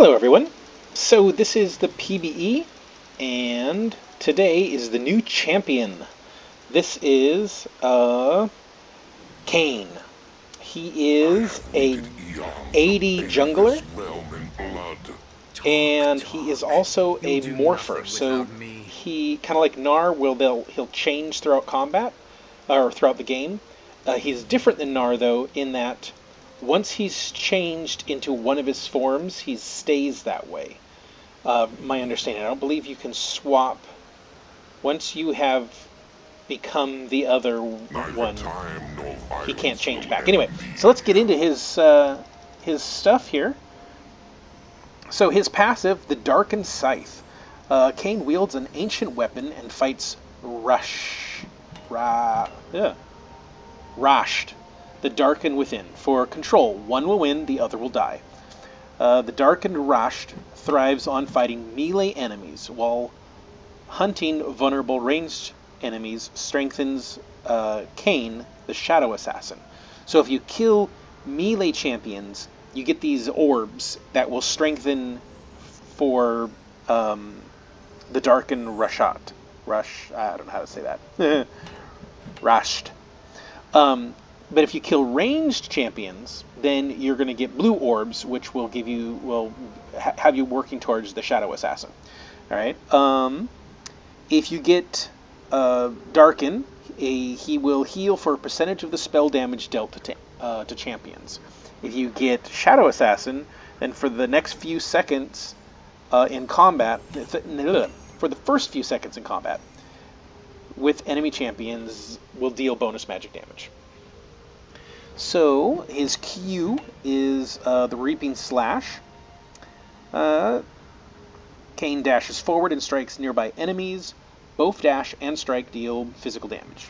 Hello everyone. So this is the PBE, and today is the new champion. This is Kayn. He is a AD jungler, and he is also a morpher. So he kind of like Gnar, he'll change throughout combat or throughout the game. He's different than Gnar though in that once he's changed into one of his forms, he stays that way. My understanding, I don't believe you can swap once you have become the other one. He can't change back. Anyway, so let's get into his stuff here. So his passive, the Darkened Scythe. Kayn wields an ancient weapon and fights Rashed, the Darkened Within. For control, one will win, the other will die. The Darkened Rashed thrives on fighting melee enemies, while hunting vulnerable ranged enemies strengthens Kayn, the Shadow Assassin. So if you kill melee champions, you get these orbs that will strengthen for the Darkened Rashed. I don't know how to say that. Rashed. But if you kill ranged champions, then you're going to get blue orbs, which will have you working towards the Shadow Assassin. All right. If you get Darken, he will heal for a percentage of the spell damage dealt to champions. If you get Shadow Assassin, then for the next few seconds in combat, for the first few seconds in combat, with enemy champions, will deal bonus magic damage. So his Q is the Reaping Slash. Kayn dashes forward and strikes nearby enemies. Both dash and strike deal physical damage.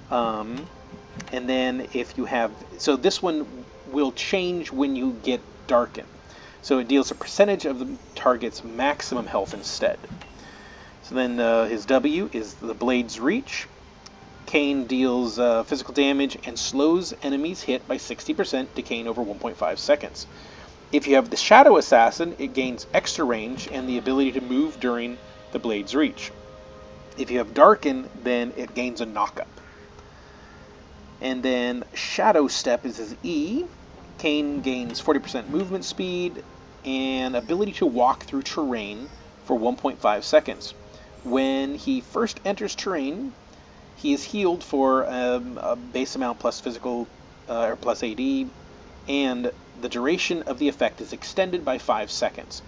And then if you have... So this one will change when you get Darken. So it deals a percentage of the target's maximum health instead. So then his W is the Blade's Reach. Kayn deals physical damage and slows enemies hit by 60%, decaying over 1.5 seconds. If you have the Shadow Assassin, it gains extra range and the ability to move during the Blade's Reach. If you have Darken, then it gains a knockup. And then Shadow Step is his E. Kayn gains 40% movement speed and ability to walk through terrain for 1.5 seconds. When he first enters terrain, he is healed for a base amount plus physical or plus AD, and the duration of the effect is extended by 5 seconds.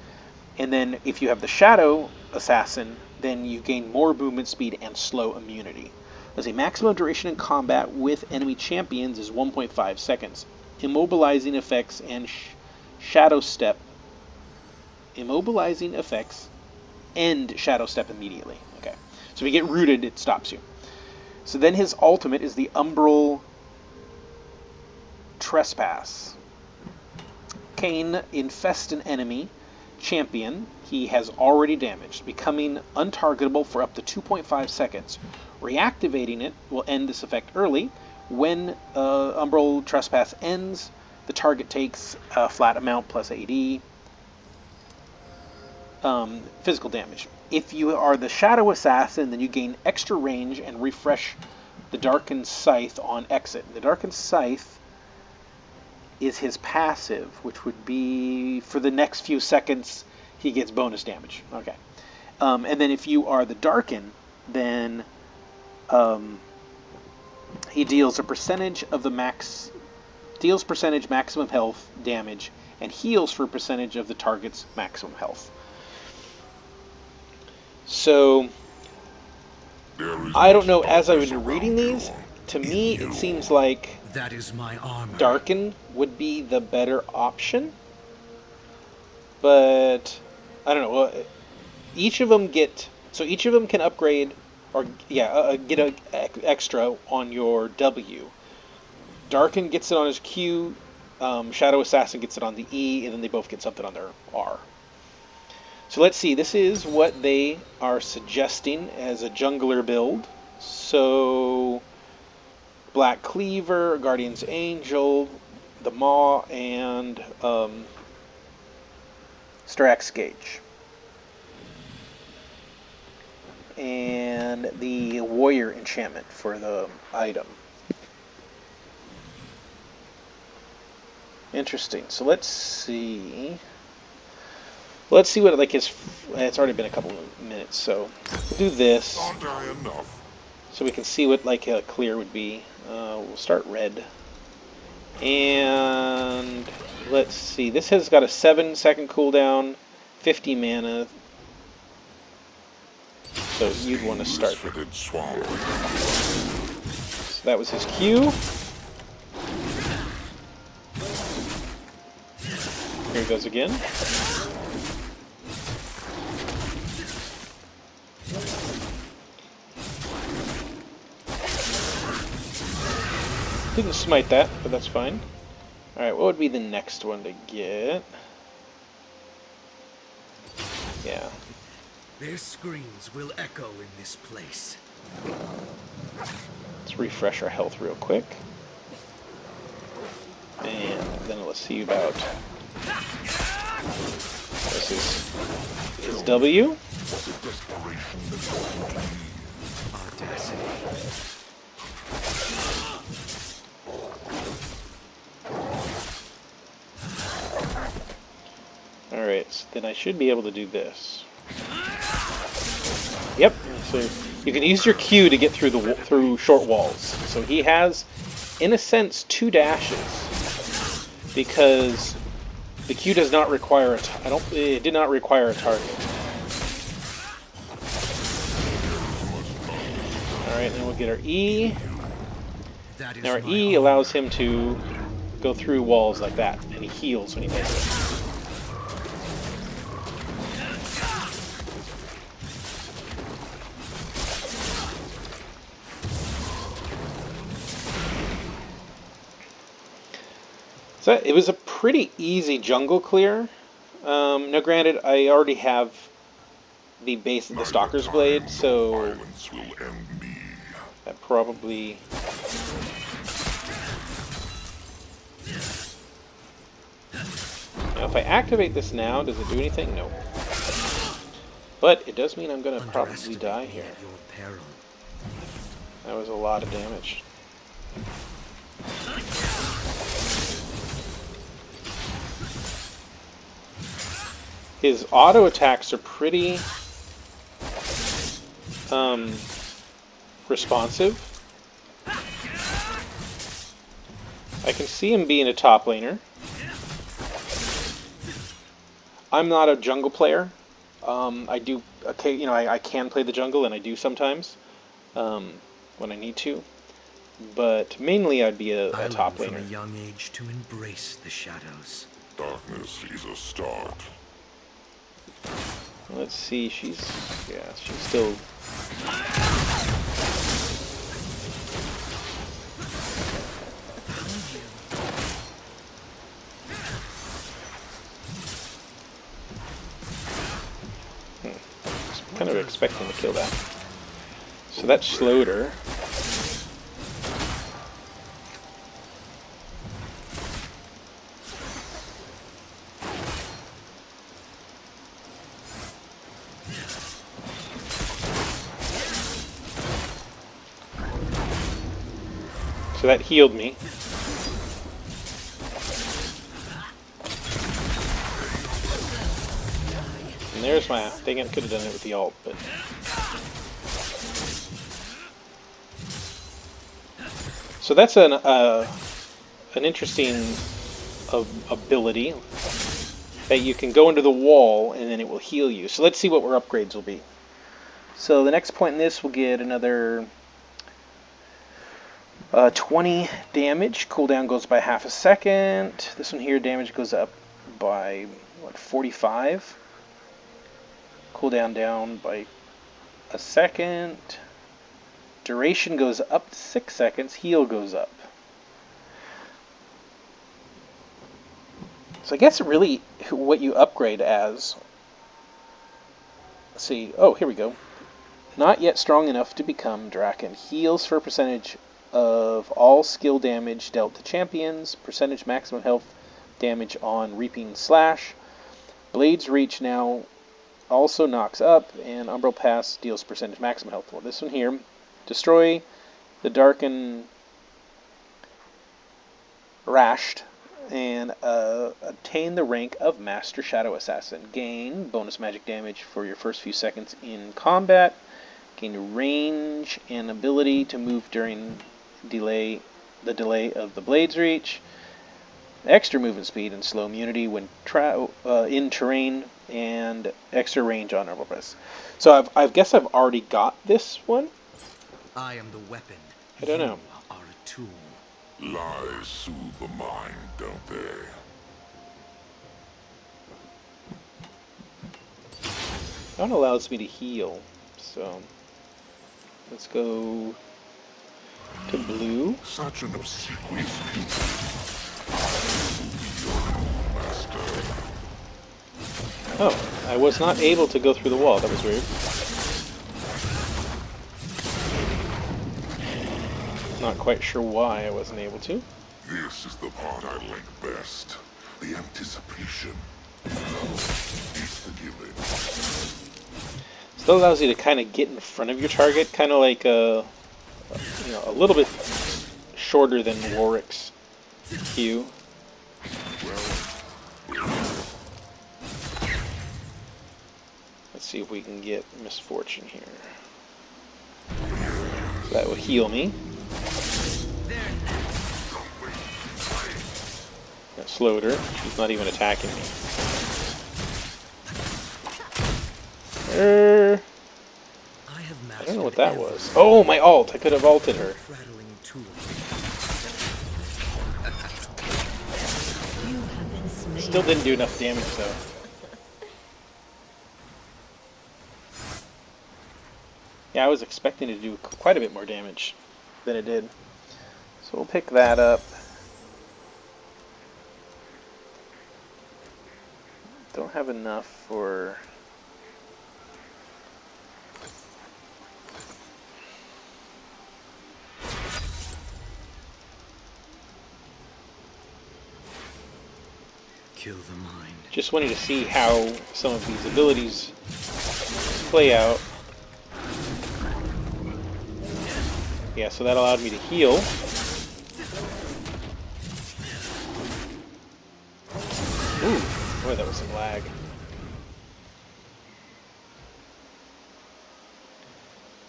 And then if you have the Shadow Assassin, then you gain more movement speed and slow immunity. As a maximum duration in combat with enemy champions is 1.5 seconds. Immobilizing effects and Shadow Step. Immobilizing effects end Shadow Step immediately. Okay, so if you get rooted, it stops you. So then his ultimate is the Umbral Trespass. Kayn infests an enemy champion he has already damaged, becoming untargetable for up to 2.5 seconds. Reactivating it will end this effect early. When Umbral Trespass ends, the target takes a flat amount plus AD physical damage. If you are the Shadow Assassin, then you gain extra range and refresh the Darkened Scythe on exit. The Darkened Scythe is his passive, which would be for the next few seconds he gets bonus damage. Okay. And then if you are the Darken, then he deals a percentage of the maximum health damage and heals for a percentage of the target's maximum health. So I don't know, as I've been reading these, to me it seems like that is my armor. Darken would be the better option. But I don't know. Each of them can upgrade or get an extra on your W. Darken gets it on his Q, Shadow Assassin gets it on the E, and then they both get something on their R. So let's see, this is what they are suggesting as a jungler build. So Black Cleaver, Guardian's Angel, the Maw, and Strax Gauge. And the Warrior enchantment for the item. Interesting. So let's see. Let's see what like his. It's already been a couple of minutes, so we'll do this. So we can see what like a clear would be. We'll start red. And let's see. This has got a 7-second cooldown, 50 mana. So you'd want to start. So that was his Q. Here he goes again. Didn't smite that, but that's fine. Alright, what would be the next one to get? Yeah. Their screams will echo in this place. Let's refresh our health real quick. And then let's see about... This is his W. Audacity. Alright, so then I should be able to do this. Yep, so you can use your Q to get through short walls. So he has, in a sense, 2 dashes. Because the Q does not require it did not require a target. Alright, then we'll get our E. Now our E allows him to go through walls like that, and he heals when he does it. So it was a pretty easy jungle clear. Now granted, I already have the base of the Stalker's Blade, so that probably... Now if I activate this now, does it do anything? No. But it does mean I'm going to probably die here. That was a lot of damage. His auto attacks are pretty responsive. I can see him being a top laner. I'm not a jungle player. I do, okay, you know, I can play the jungle, and I do sometimes when I need to. But mainly, I'd be a top laner. From a young age to embrace the shadows. Darkness is a start. Let's see, she's still... kind of expecting to kill that. So that slowed her. So that healed me. And there's my... Dang it, I could have done it with the ult, but... So that's an interesting ability, that you can go into the wall and then it will heal you. So let's see what our upgrades will be. So the next point in this will get another 20 damage. Cooldown goes by half a second. This one here, damage goes up by, what, 45? Cooldown down by a second. Duration goes up to 6 seconds. Heal goes up. So I guess really what you upgrade as... Let's see. Oh, here we go. Not yet strong enough to become Draken. Heals for percentage of all skill damage dealt to champions. Percentage maximum health damage on Reaping Slash. Blade's Reach now also knocks up, and Umbral Pass deals percentage maximum health. For this one here, destroy the Darken Rashed and obtain the rank of Master Shadow Assassin. Gain bonus magic damage for your first few seconds in combat. Gain range and ability to move during the delay of the Blade's Reach. Extra movement speed and slow immunity when in terrain, and extra range on Umbral Press. So I guess I've already got this one. I am the weapon. I don't know. You are a tool. Lies soothe the mind, don't they? That allows me to heal, so let's go to blue. Such an obsequious people. Master. Oh, I was not able to go through the wall. That was weird. Not quite sure why I wasn't able to. This is the part I like best. The anticipation. It's the giving. Still allows you to kind of get in front of your target, kind of like a little bit shorter than Warwick's Q. Let's see if we can get Misfortune here. So that will heal me. That slowed her. She's not even attacking me. I don't know what that was. Oh, my ult! I could have ulted her. Still didn't do enough damage though. Yeah, I was expecting to do quite a bit more damage than it did. So we'll pick that up. Don't have enough for... Kill the mind. Just wanted to see how some of these abilities play out. Yeah, so that allowed me to heal. Ooh, boy, that was some lag.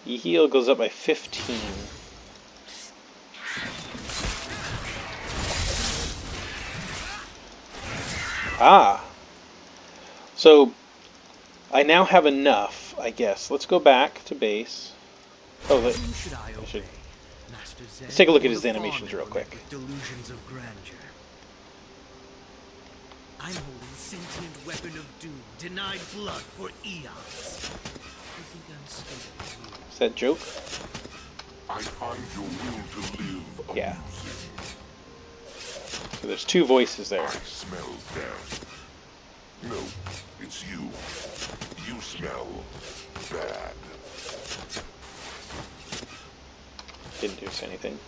The heal goes up by 15. Ah! So, I now have enough, I guess. Let's go back to base. Oh, I should... Let's take a look at his animations real quick. Delusions of grandeur. I'm holding sentient weapon of doom, denied blood for eons. You think I'm scared? Is that a joke? I find your will to live Yeah. amusing. So there's two voices there. I smell death. No, it's you. You smell bad. Didn't do anything.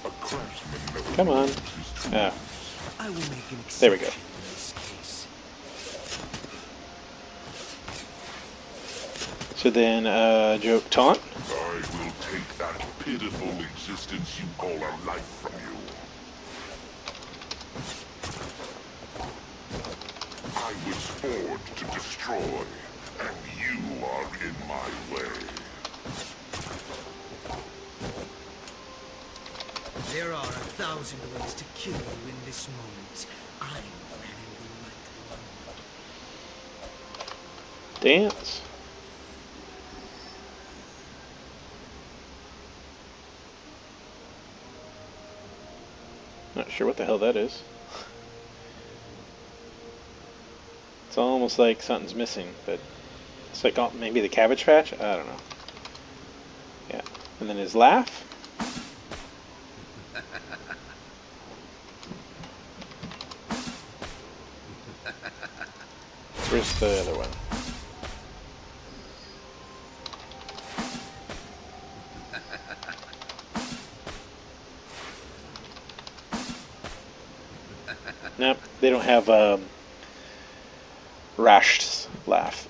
A craftsman never Come on. loses his tools. Ah, I will make an exception there we go. in this case. So then, joke taunt. I will take that pitiful existence you call a life from you. I was forged to destroy, and you are in my way. There are 1,000 ways to kill you in this moment. I'm planning the right one. Dance. Not sure what the hell that is. It's almost like something's missing, but it's like maybe the Cabbage Patch? I don't know. Yeah. And then his laugh. Where's the other one? Nope, they don't have Rash's laugh.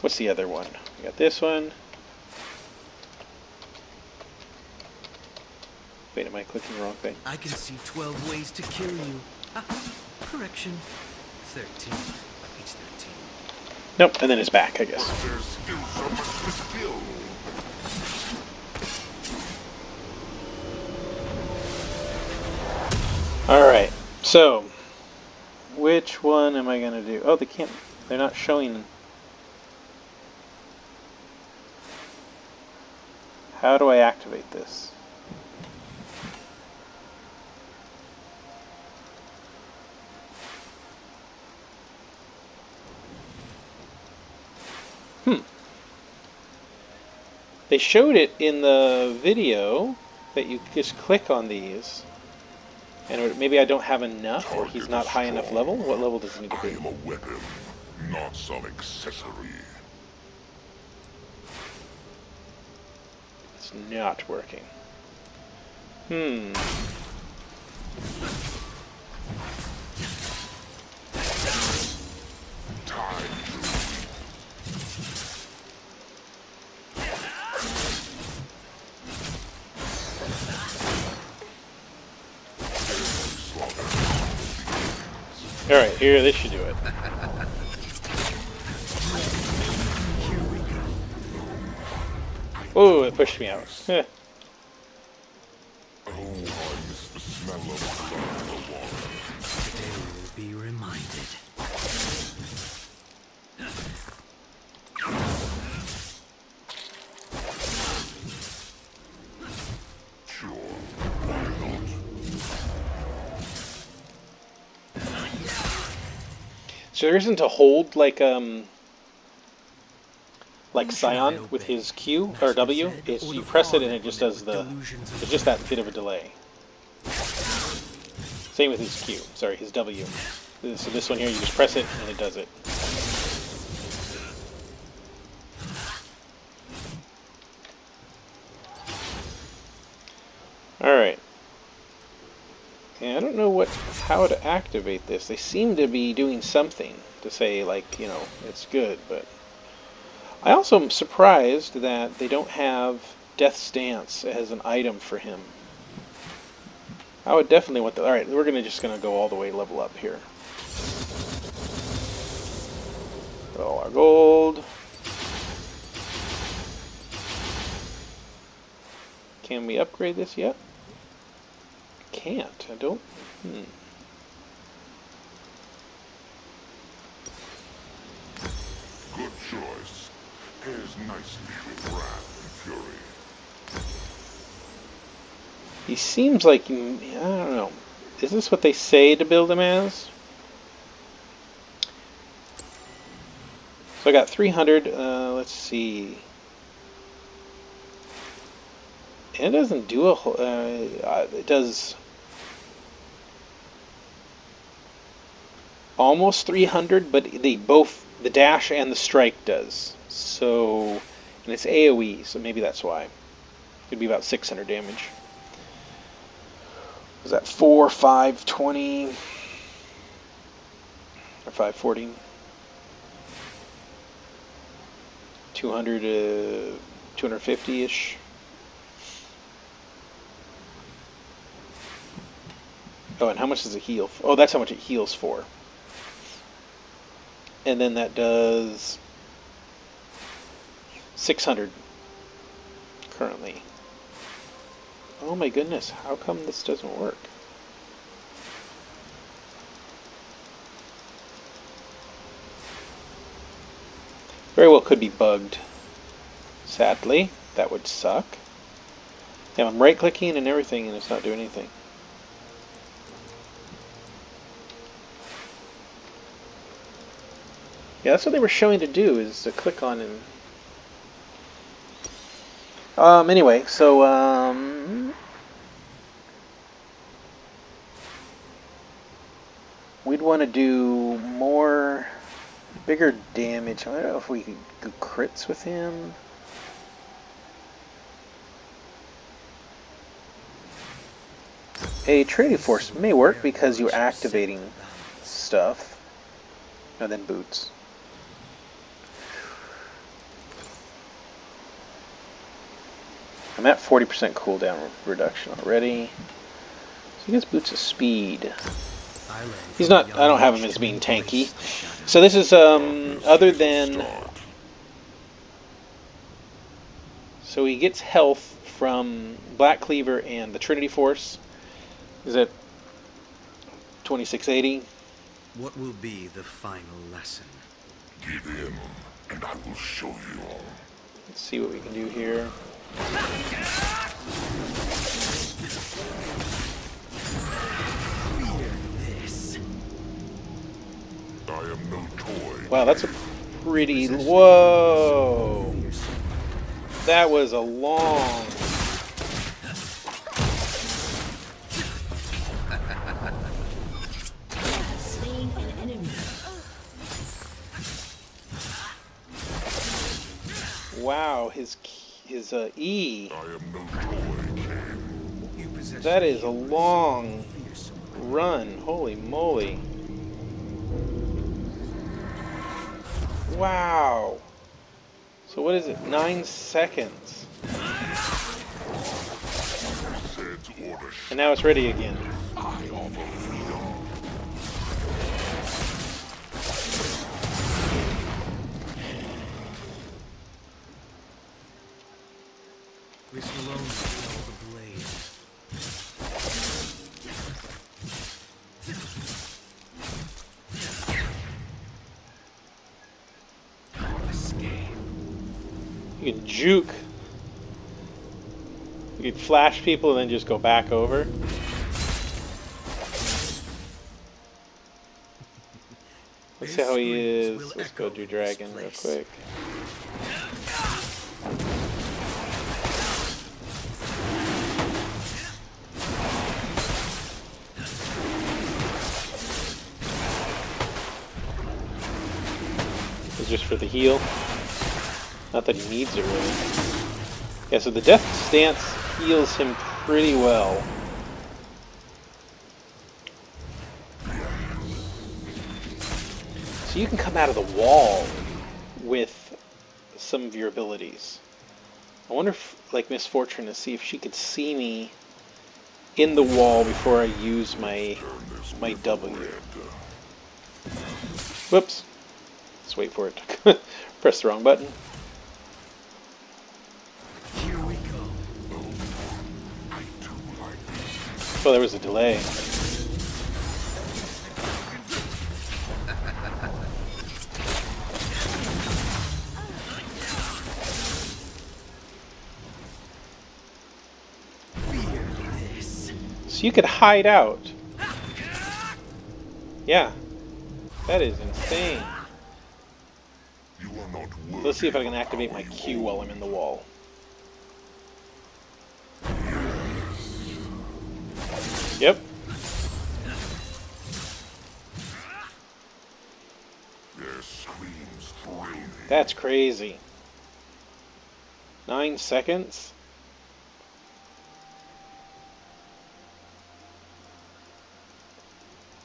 What's the other one? We got this one. Wait, am I clicking the wrong thing? I can see 12 ways to kill you. Correction. 13. It's 13. Nope, and then it's back, I guess. There's still so much to kill. Alright, so which one am I gonna do? Oh, they can't, they're not showing. How do I activate this? They showed it in the video that you just click on these. And maybe I don't have enough, or he's not high enough level? What level does he need to I be? am a weapon, not some accessory. It's not working. Time Alright, here, this should do it. Oh, it pushed me out. Eh. Oh, I miss the smell of blood in the water. Today will be reminded. Sure, why not? So there isn't a hold like Scion with his Q or W. It's you press it and it just does it's just that bit of a delay. Same with his Q. Sorry, his W. So this one here, you just press it and it does it. All right. And I don't know how to activate this. They seem to be doing something to say, like, you know, it's good, but I also am surprised that they don't have Death Stance as an item for him. I would definitely want that. All right, we're just gonna go all the way level up here. All our gold. Can we upgrade this yet? Can't. I don't. Good choice. Pairs nicely with wrath and fury. He seems like, I don't know. Is this what they say to build him as? So I got 300. Let's see. It doesn't do a whole. It does almost 300, but the dash and the strike does. So, and it's AoE, so maybe that's why. It'd be about 600 damage. Was that 4, 5, 20, or 540? 200 to 250-ish. Oh, and how much does it heal? Oh, that's how much it heals for. And then that does 600 currently. Oh my goodness, how come this doesn't work? Very well could be bugged. Sadly, that would suck. Yeah, I'm right clicking and everything and it's not doing anything. Yeah, that's what they were showing to do, is to click on and... anyway, so, we'd want to do bigger damage. I don't know if we could do crits with him. A trading force may work because you're activating stuff. And then boots. I'm at 40% cooldown reduction already. So he gets boots of speed. He's not, I don't have him as being tanky. So this is, other than... So he gets health from Black Cleaver and the Trinity Force. Is it 2680? What will be the final lesson? Give in, and I will show you all. Let's see what we can do here. I am no toy. Wow, that's a pretty... Whoa! That was a long... Slain an enemy. Wow, his E. I am no toy, Kayn. You possess That is a long run. Holy moly. Wow. So what is it? 9 seconds. Said order And now it's ready again. I offer freedom. This will only kill the blade. Escape. You can juke. You can flash people and then just go back over. Let's see how he is. Let's go do Dragon real quick. It's just for the heal. Not that he needs it really. Yeah, so the Death Stance heals him pretty well. So you can come out of the wall with some of your abilities. I wonder if, like Misfortune, to see if she could see me in the wall before I use my W. Whoops. Let's wait for it to press the wrong button. Here we go. I do like this. Oh, there was a delay. Fear this. So you could hide out. Yeah. That is insane. You are not worthy. Let's see if I can activate my Q while I'm in the wall. Yep. Their screams thrill me. That's crazy. 9 seconds?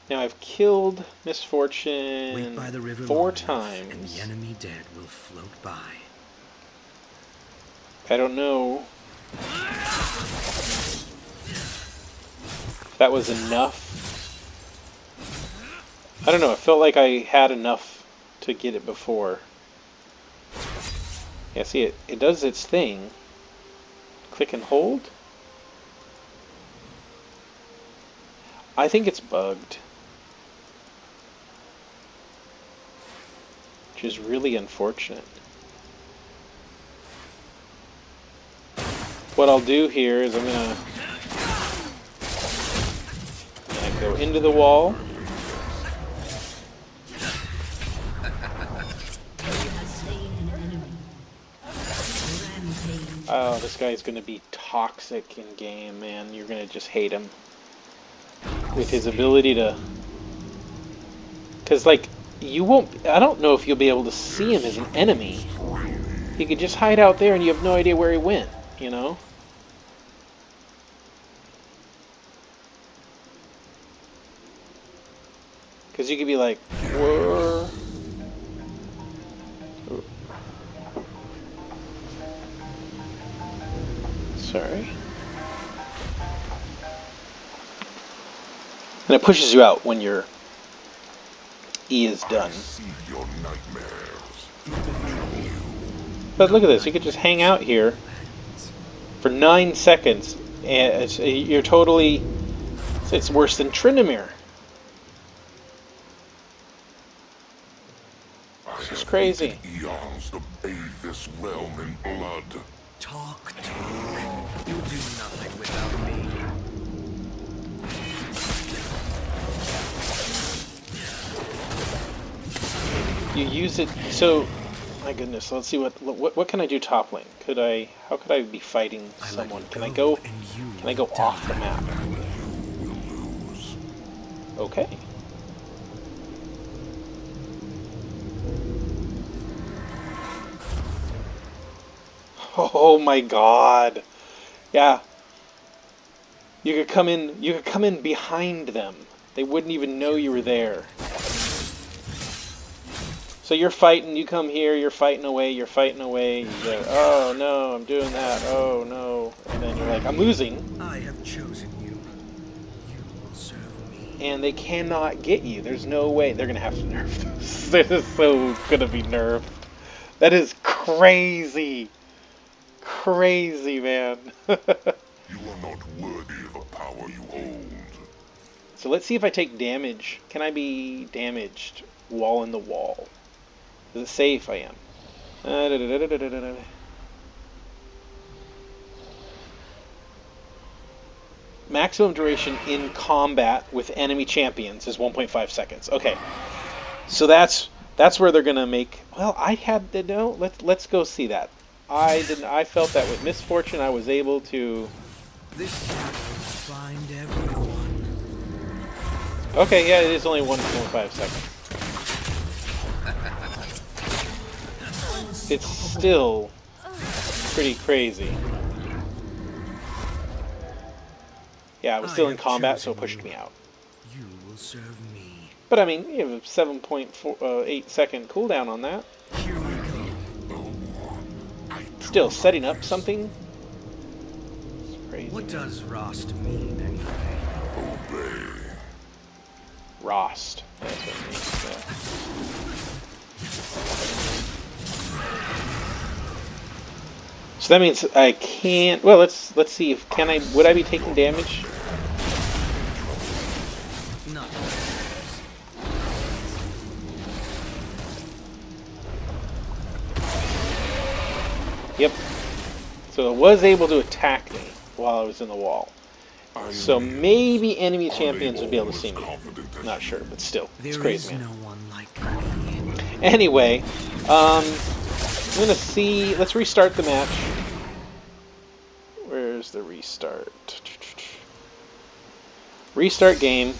Now I've killed Misfortune Wait by the river 4 long enough, times. and the enemy dead will float by. I don't know if that was enough. I don't know, it felt like I had enough to get it before. Yeah, see, it does its thing. Click and hold? I think it's bugged. Which is really unfortunate. What I'll do here is I'm gonna go into the wall. Oh, this guy's gonna be toxic in game, man. You're gonna just hate him. With his ability to... Because, like, you won't... I don't know if you'll be able to see him as an enemy. He could just hide out there and you have no idea where he went, you know? Because you could be like, whoa... Sorry. And it pushes you out when your E is done. See your nightmares. But look at this, you could just hang out here for 9 seconds, and you're totally... It's worse than Tryndamere. This is crazy. Eons to bathe this realm in blood. Talk. You'll do nothing without me. You use it, so... My goodness, let's see what can I do top lane? How could I be fighting someone? Can I go off the map? Okay. Oh my god. Yeah. You could come in behind them. They wouldn't even know you were there. So you're fighting, you come here, you're fighting away, you go, oh no, I'm doing that, oh no. And then you're like, I'm losing. I have chosen you. You will serve me. And they cannot get you. There's no way. They're going to have to nerf this. This is so going to be nerfed. That is crazy. Crazy, man. You are not worthy of the power you hold. So let's see if I take damage. Can I be damaged? Wall in the wall. Does it say if I am? Maximum duration in combat with enemy champions is 1.5 seconds. Okay, so that's where they're gonna make. Well, I had to know. Let's go see that. I didn't. I felt that with Misfortune, I was able to. This will find everyone. Okay, yeah, it is only 1.5 seconds. It's still pretty crazy. Yeah, I was still in combat, so it pushed me out. You will serve me. But I mean, you have a 7.8 second cooldown on that. Here we go. Still setting up something. It's crazy. What does Rost mean anyway? Obey. Rost. That's what it means. Yeah. So that means I can't. Well, let's see if would I be taking damage? Not. Yep. So it was able to attack me while I was in the wall. So maybe enemy champions would be able to see me. Not sure, but still, it's crazy, man. There is no one like me. Anyway, I'm gonna see. Let's restart the match. Where's the restart? Restart game.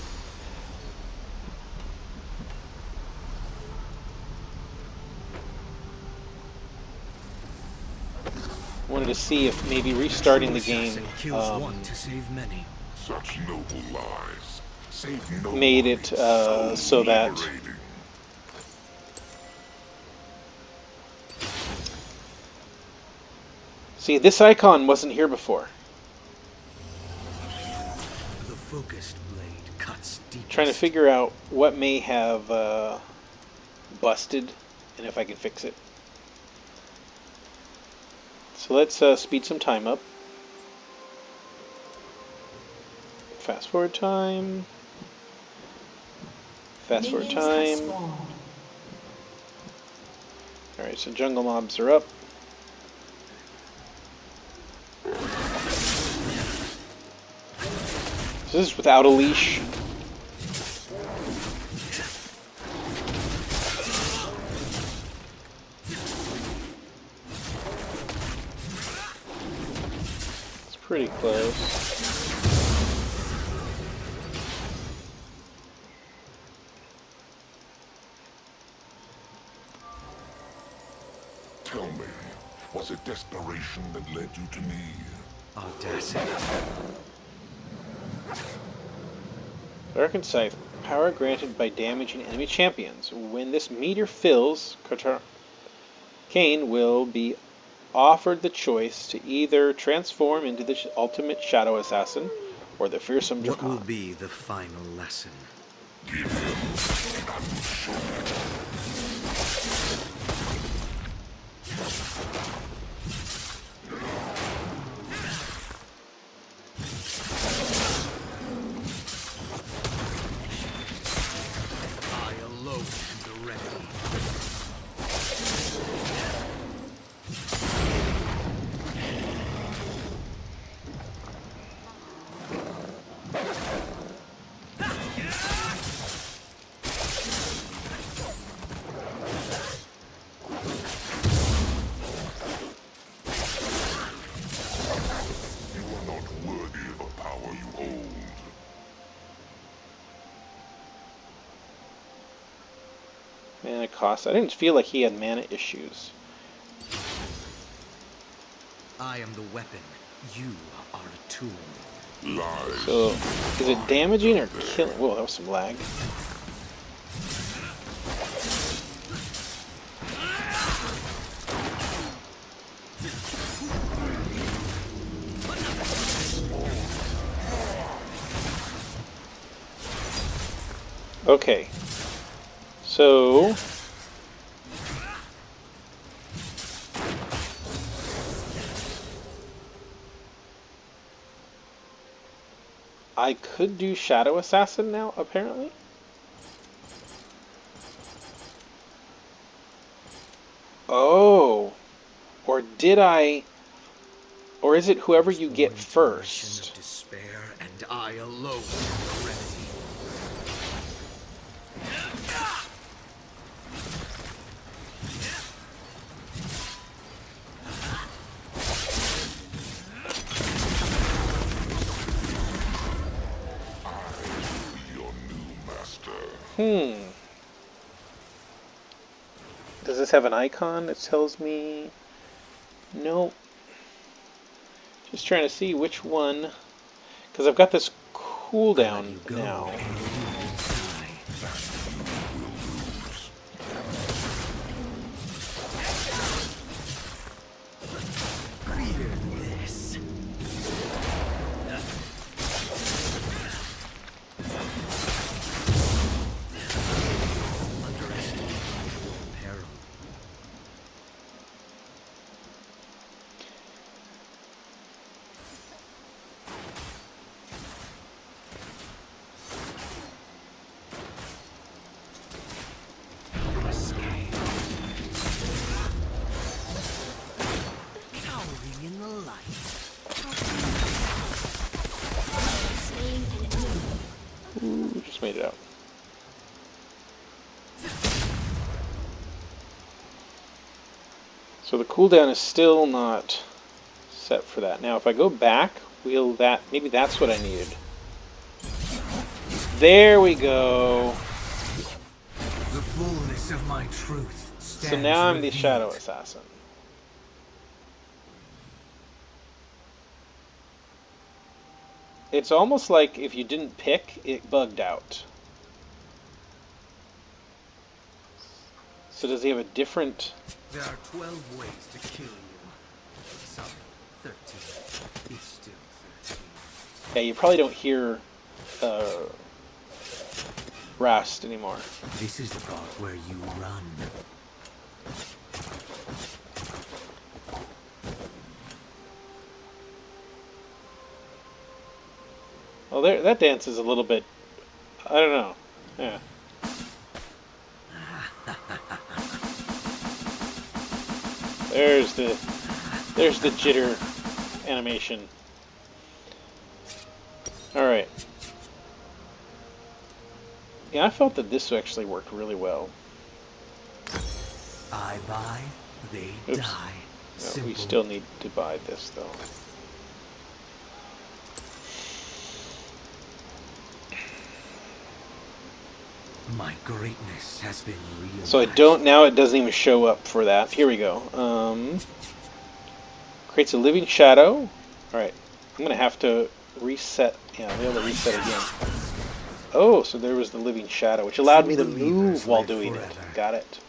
Wanted to see if maybe restarting the game To save many. Such noble lies. Save no made one. it so that. Liberating. See, this icon wasn't here before. The focused blade cuts deep. Trying to figure out what may have busted and if I can fix it. So let's speed some time up. Fast forward time. Fast forward Minions have time. spawned. Alright, so jungle mobs are up. So this is without a leash. It's pretty close. Tell me, was it desperation that led you to me? Audacity. Darkened Scythe. Power granted by damaging enemy champions. When this meter fills, Kayn will be offered the choice to either transform into the ultimate Shadow Assassin or the fearsome What will Dracon. be the final lesson? I alone am the remedy. You are not worthy of a power you hold. Mana cost. I didn't feel like he had mana issues. I am the weapon. You are a tool. Lies. So, is it damaging or killing? Whoa, that was some lag. Okay. So... I could do Shadow Assassin now, apparently. Oh. Or did I... Or is it whoever you get first? Of despair, and I alone am the remedy. Your new master. Does this have an icon that tells me? Nope. Just trying to see which one, because I've got this cooldown now. In the light. Slaying an enemy. Ooh, just made it out. So the cooldown is still not set for that. Now if I go back, will that... Maybe that's what I needed. There we go. The fullness of my truth stands So now I'm the revealed. Shadow Assassin. It's almost like if you didn't pick, it bugged out. So does he have a different... There are 12 ways to kill you. Sorry, 13. It's still 13. Yeah, you probably don't hear Rast anymore. This is the part where you run. Well, there, that dance is a little bit... I don't know. Yeah. There's the jitter animation. Alright. Yeah, I felt that this actually worked really well. I buy, they Oops. die. No, we still need to buy this, though. My greatness has been realized. So I don't... Now it doesn't even show up for that. Here we go. Creates a living shadow. Alright. I'm going to have to reset... Yeah, I'll be able to reset again. Oh, so there was the living shadow, which allowed me to move while doing it. Got it.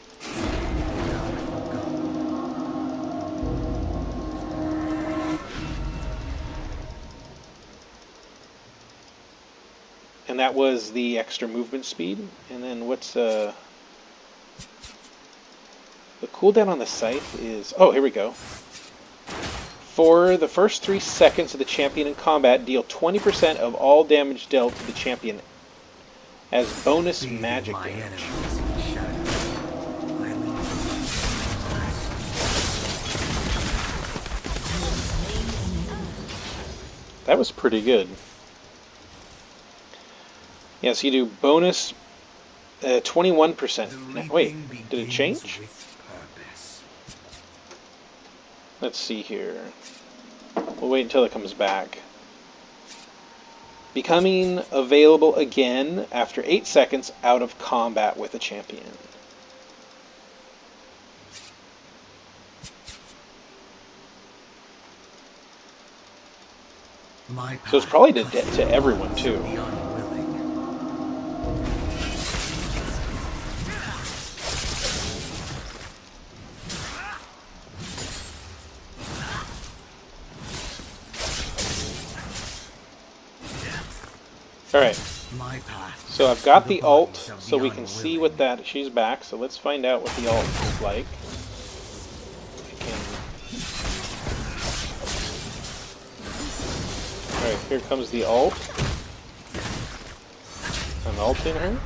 And that was the extra movement speed. And then what's the cooldown on the scythe is... Oh, here we go. For the first 3 seconds of the champion in combat, deal 20% of all damage dealt to the champion as bonus magic damage. That was pretty good. Yeah, so you do bonus 21%. Wait, did it change? Let's see here. We'll wait until it comes back. Becoming available again after 8 seconds out of combat with a champion. So it's probably to everyone too. Alright, so I've got the ult, so we can see what that... She's back, so let's find out what the ult is like. Alright, here comes the ult. I'm ulting her.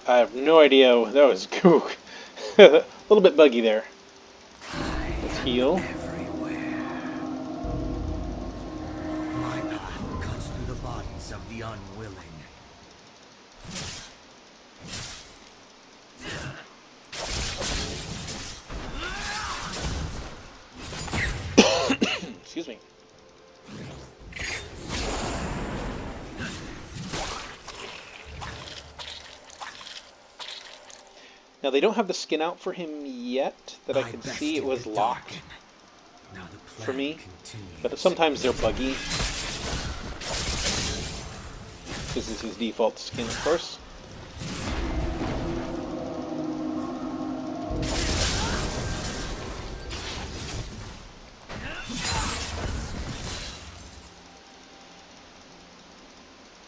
I have no idea. That was cool. A little bit buggy there. Let's heal. Excuse me. Now they don't have the skin out for him yet that I can see. It was locked for me, but sometimes they're buggy. This is his default skin, of course.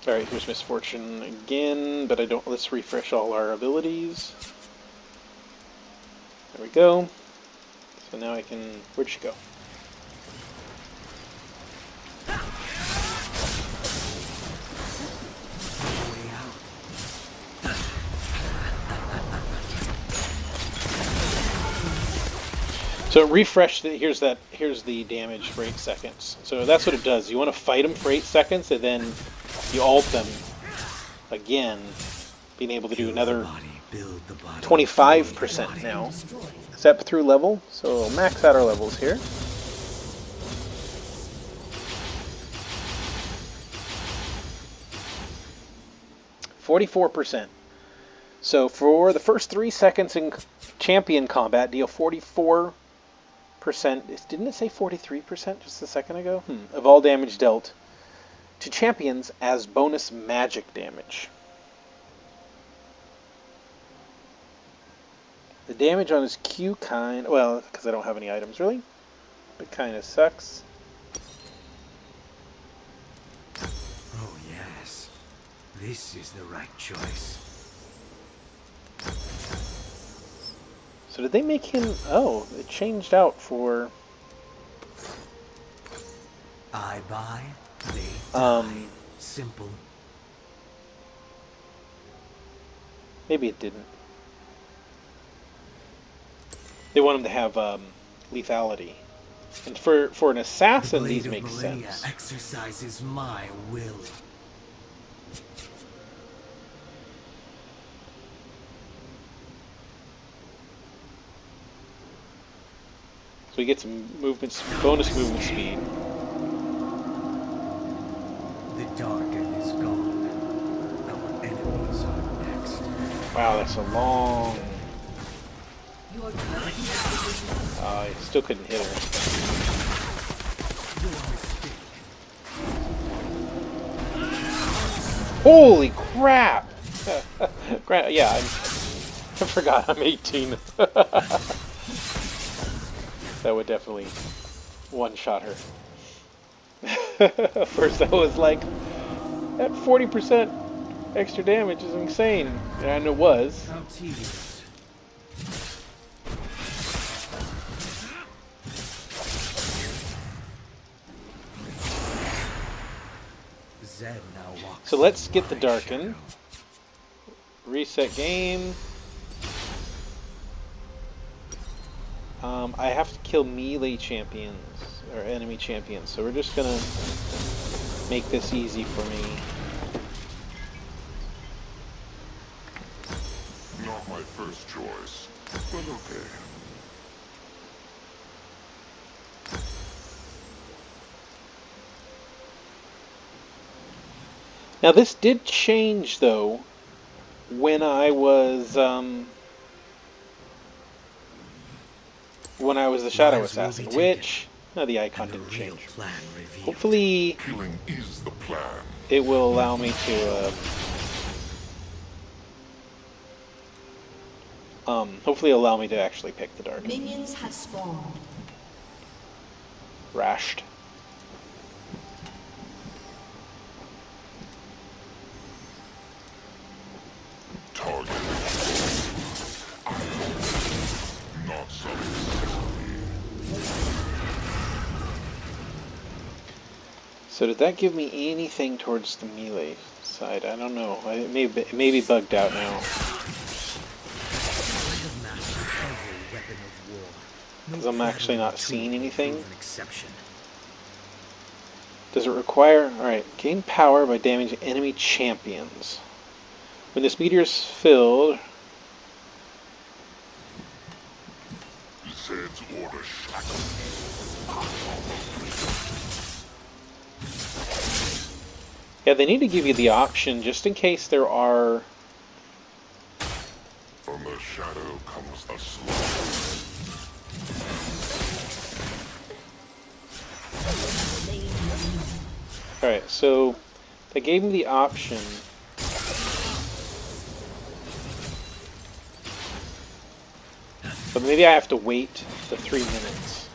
Alright, here's Misfortune again, but I don't... Let's refresh all our abilities. There we go. So now I can... Where'd she go? So refresh the, here's the damage for 8 seconds. So that's what it does. You want to fight them for 8 seconds and then you ult them again, being able to do another 25% now. Step through level, so we'll max out our levels here. %. So for the first 3 seconds in champion combat, deal 44%. Didn't it say 43% just a second ago? Of all damage dealt to champions as bonus magic damage. The damage on his Q kind... Well, because I don't have any items, really. It kind of sucks. Oh, yes. This is the right choice. So did they make him... Oh, it changed out for... I buy, they die. Simple. Maybe it didn't. They want him to have lethality. And for an assassin, The these blade make of millennia sense. exercises my will. So we get some movement, bonus movement speed. The dark end is gone. Our enemies are next. Wow, that's a long... Your turret has been I still couldn't hit her. Holy crap! Yeah, I forgot I'm 18. That would definitely one-shot her. First I was like, that 40% extra damage is insane. And it was. How tedious. Zed now walks. So let's get the in my Darken. shadow. Reset game. I have to kill melee champions, or enemy champions, so we're just gonna make this easy for me. Not my first choice, but okay. Now this did change though when I was the Shadow Lives will be Assassin, taken, which the icon and the didn't real change. plan revealed. Hopefully Killing is the plan. it will allow me to hopefully allow me to actually pick the Dark. Minions have spawned. Rashed. Target. Not so easily. So did that give me anything towards the melee side? I don't know. It may be bugged out now. I have mastered every weapon of war. No 'Cause I'm actually not tool seeing will anything. prove an exception. Does it require... Alright, gain power by damaging enemy champions. When this meteor is filled... Zed's order shackled. Yeah, they need to give you the option just in case there are... From the shadow comes the slaughter. Alright, so they gave me the option. But maybe I have to wait the 3 minutes.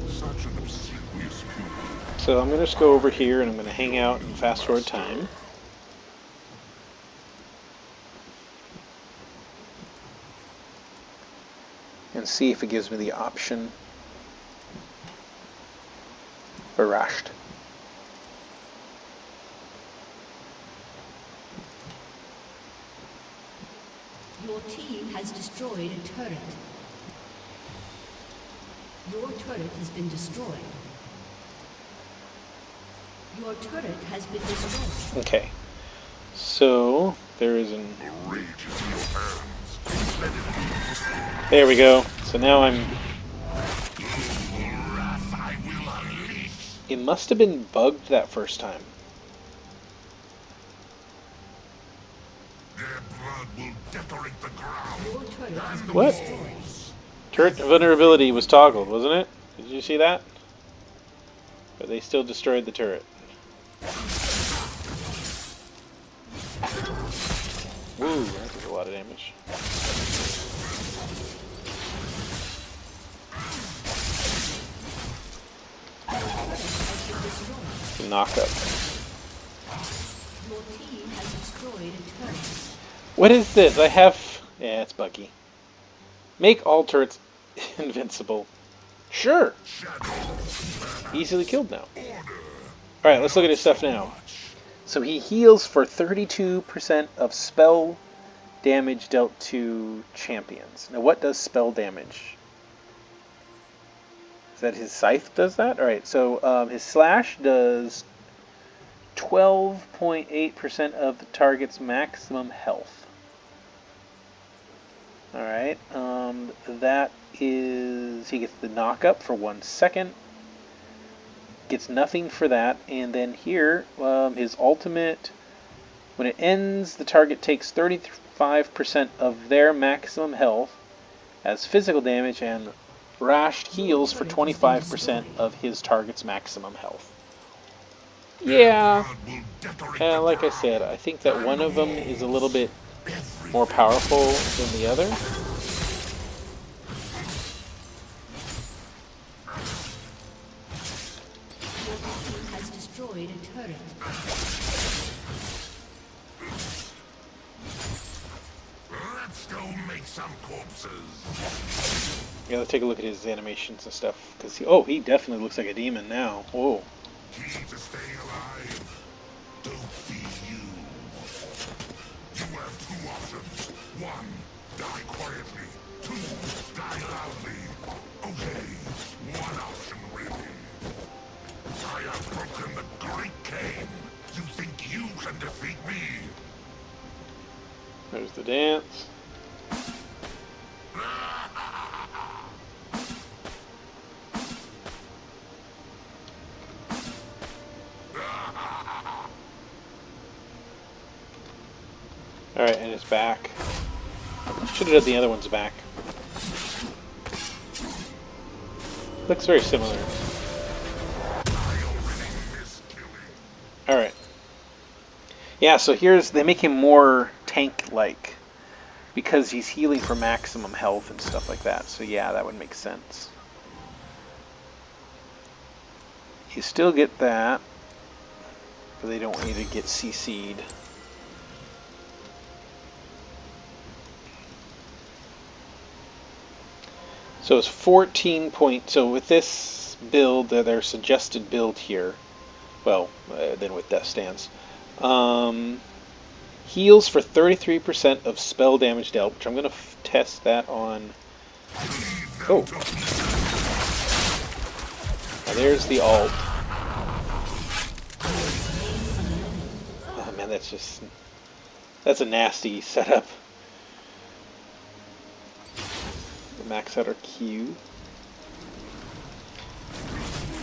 Such an obsequious pupil. So I'm going to just go over here and I'm going to hang out and fast forward time. And see if it gives me the option for Rashed. Your team has destroyed a turret. Your turret has been destroyed. Your turret has been destroyed. Okay. So there is an... The rage is in your hands. Let it be. There we go. So now I'm... Wrath I will unleash. It must have been bugged that first time. Their blood will decorate the ground. Your turret has been What? destroyed. Turret vulnerability was toggled, wasn't it? Did you see that? But they still destroyed the turret. Woo, that was a lot of damage. Knock up. Your team has destroyed a turret. What is this? I have... Yeah, it's buggy. Make all turrets invincible. Sure. Easily killed now. Alright, let's look at his stuff now. So he heals for 32% of spell damage dealt to champions. Now what does spell damage? Is that his scythe does that? Alright, so his slash does 12.8% of the target's maximum health. Alright, that is... He gets the knock up for 1 second. Gets nothing for that. And then here, his ultimate... When it ends, the target takes 35% of their maximum health as physical damage, and Rashed heals for 25% of his target's maximum health. Yeah, like I said, I think that one of them is a little bit more powerful than the other. Has destroyed a turret. Let's go make some corpses. Yeah, let's take a look at his animations and stuff. Cause he definitely looks like a demon now. Whoa. Key to stay alive. Don't be you. You have two options. One, die quietly. Two, die loudly. Okay, one option really. I have broken the great Kayn. You think you can defeat me? There's the dance. Alright, and it's back. Should have done the other one's back. Looks very similar. Alright. Yeah, so they make him more tank-like. Because he's healing for maximum health and stuff like that. So yeah, that would make sense. You still get that. But they don't want you to get CC'd. So it's 14 points. So with this build, their suggested build here, well, then with Death Stance, heals for 33% of spell damage dealt, which I'm going to test that on. Oh, now there's the alt. Oh man, that's a nasty setup. Max out our Q.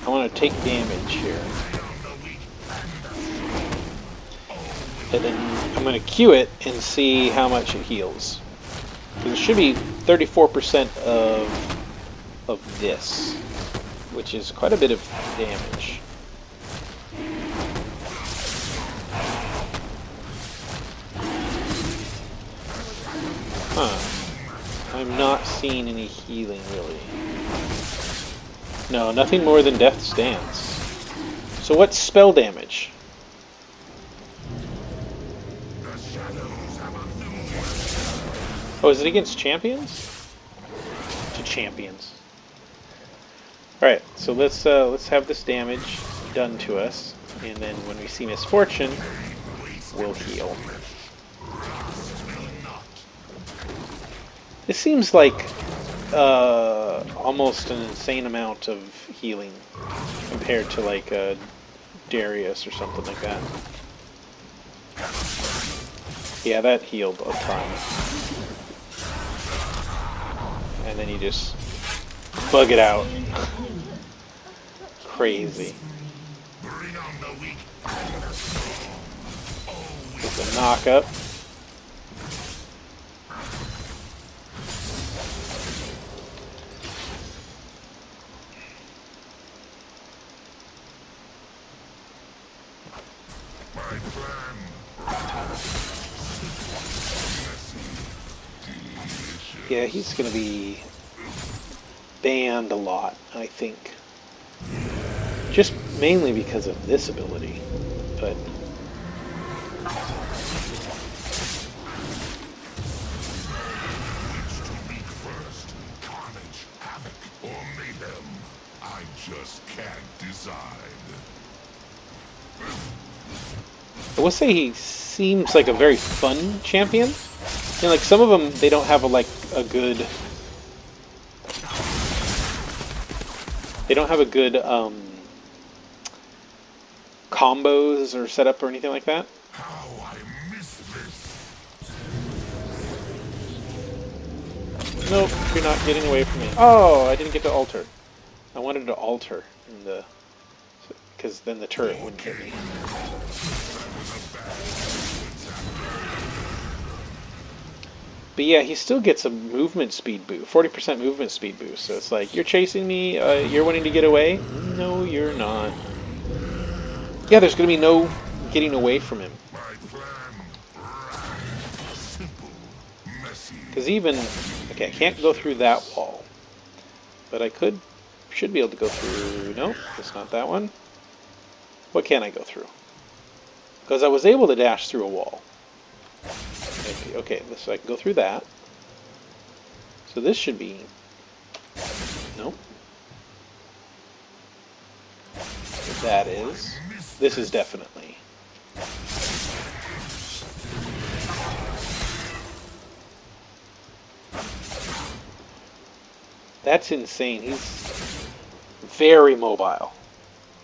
I want to take damage here. And then I'm going to Q it and see how much it heals. Because it should be 34% of this, which is quite a bit of damage. Huh. I'm not seeing any healing, really. No, nothing more than Death Stance. So what's spell damage? Oh, is it against champions? To champions. Alright, so let's have this damage done to us, and then when we see misfortune, we'll heal. This seems like almost an insane amount of healing compared to like Darius or something like that. Yeah, that healed a ton. And then you just bug it out. Crazy. Just a knock up. Yeah, he's going to be banned a lot, I think. Just mainly because of this ability, but... I just can't decide. I will say he seems like a very fun champion. You know, like some of them, they don't have a good combos or setup or anything like that. How I miss this. Nope, you're not getting away from me. Oh, I didn't get to alter. I wanted to alter in the, because then the turret wouldn't hit me. But yeah, he still gets a movement speed boost, 40% movement speed boost. So it's like, you're chasing me, you're wanting to get away? No, you're not. Yeah, there's going to be no getting away from him. My plan, simple Because even... Okay, I can't go through that wall. But I should be able to go through... Nope, it's not that one. What can I go through? Because I was able to dash through a wall. Okay, so I can go through that. So this should be... Nope. That is... This is definitely... That's insane. He's very mobile.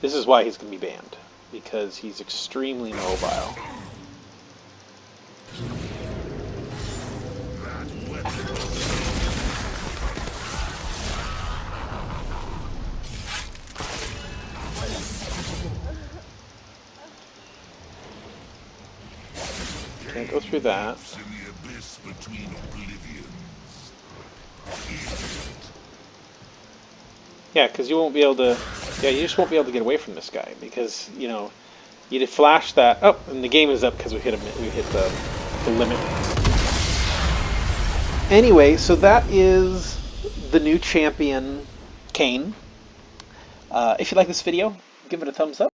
This is why he's going to be banned. Because he's extremely mobile. Can't go through that. Yeah, because you won't be able to... Yeah, you just won't be able to get away from this guy. Because, you know, you flash that... Oh, and the game is up because we hit the limit. Anyway, so that is the new champion, Kayn. If you like this video, give it a thumbs up.